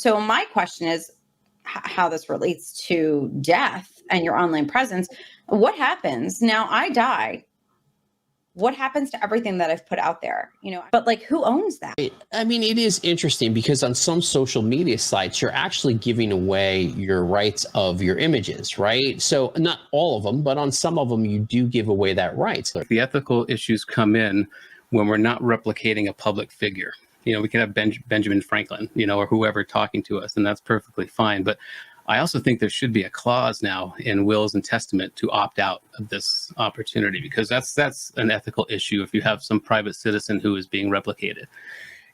So my question is how this relates to death and your online presence. What happens now? I die. What happens to everything that I've put out there? But like, who owns that? I mean, it is interesting because on some social media sites, you're actually giving away your rights of your images, right? So not all of them, but on some of them, you do give away that right. So the ethical issues come in when we're not replicating a public figure. We could have Benjamin Franklin, or whoever talking to us, and that's perfectly fine. But I also think there should be a clause now in wills and testament to opt out of this opportunity, because that's an ethical issue if you have some private citizen who is being replicated.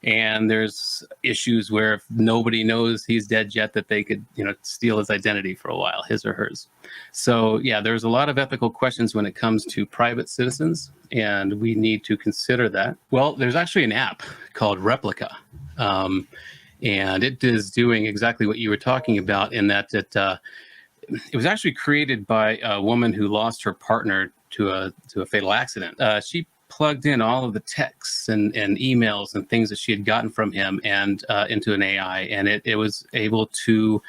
And there's issues where if nobody knows he's dead yet, that they could, steal his identity for a while, his or hers. So yeah, there's a lot of ethical questions when it comes to private citizens, and we need to consider that. Well, there's actually an app called Replica. And it is doing exactly what you were talking about, in that it was actually created by a woman who lost her partner to a fatal accident. She plugged in all of the texts and emails and things that she had gotten from him and into an AI, and it was able to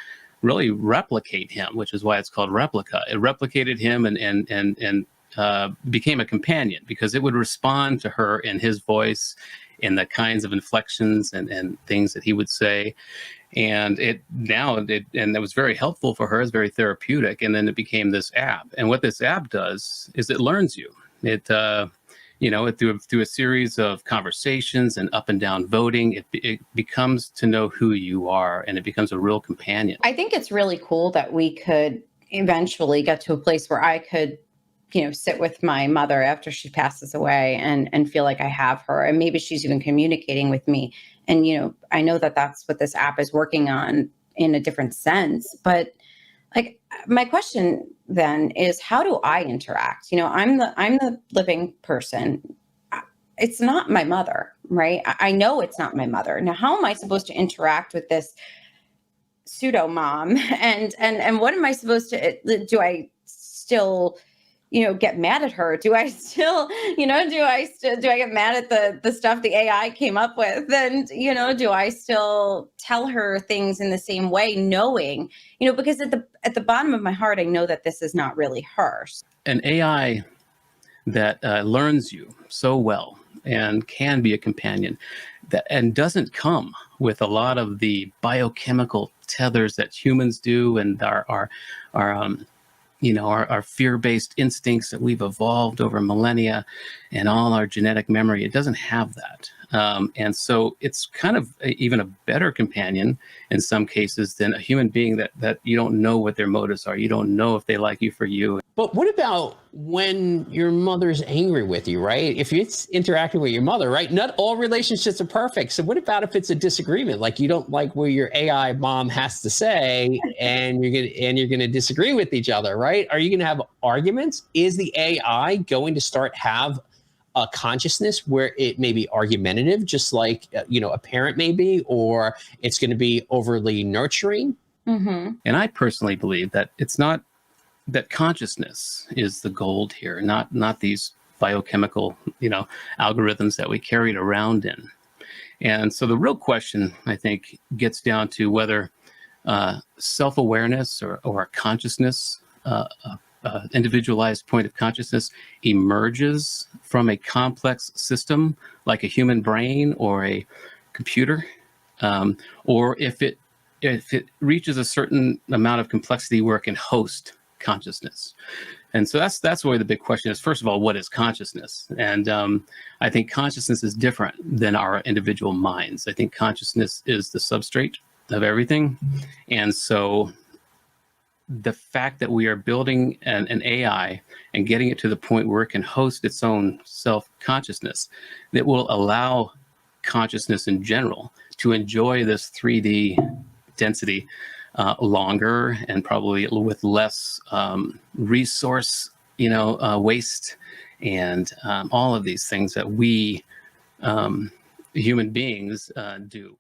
really replicate him, which is why it's called Replica. It replicated him and became a companion, because it would respond to her in his voice, in the kinds of inflections and things that he would say. And it was very helpful for her. It's very therapeutic. And then it became this app. And what this app does is it learns you. It through a series of conversations and up and down voting, it becomes to know who you are, and it becomes a real companion. I think it's really cool that we could eventually get to a place where I could sit with my mother after she passes away and feel like I have her, and maybe she's even communicating with me. And, I know that that's what this app is working on in a different sense, but like, my question then is, how do I interact? I'm the living person. It's not my mother, right? I know it's not my mother. Now, how am I supposed to interact with this pseudo mom? And what am I supposed to, do I still get mad at her? Do I still, do I get mad at the stuff the AI came up with? And, do I still tell her things in the same way, knowing, because at the bottom of my heart, I know that this is not really her. An AI that learns you so well and can be a companion and doesn't come with a lot of the biochemical tethers that humans do, and our fear-based instincts that we've evolved over millennia and all our genetic memory. It doesn't have that. And so it's kind of even a better companion in some cases than a human being that you don't know what their motives are. You don't know if they like you for you. But what about when your mother's angry with you, right? If it's interacting with your mother, right? Not all relationships are perfect. So what about if it's a disagreement? Like, you don't like what your AI mom has to say, and you're gonna disagree with each other, right? Are you gonna have arguments? Is the AI going to start have a consciousness where it may be argumentative, just like a parent may be, or it's going to be overly nurturing? Mm-hmm. And I personally believe that it's not that consciousness is the gold here, not these biochemical algorithms that we carried around in. And so the real question, I think, gets down to whether self-awareness or consciousness, individualized point of consciousness, emerges from a complex system like a human brain or a computer, or if it reaches a certain amount of complexity where it can host consciousness. And so that's where the big question is. First of all, what is consciousness? And I think consciousness is different than our individual minds. I think consciousness is the substrate of everything. And so the fact that we are building an AI and getting it to the point where it can host its own self-consciousness, that will allow consciousness in general to enjoy this 3D density longer, and probably with less resource waste, and all of these things that we human beings do.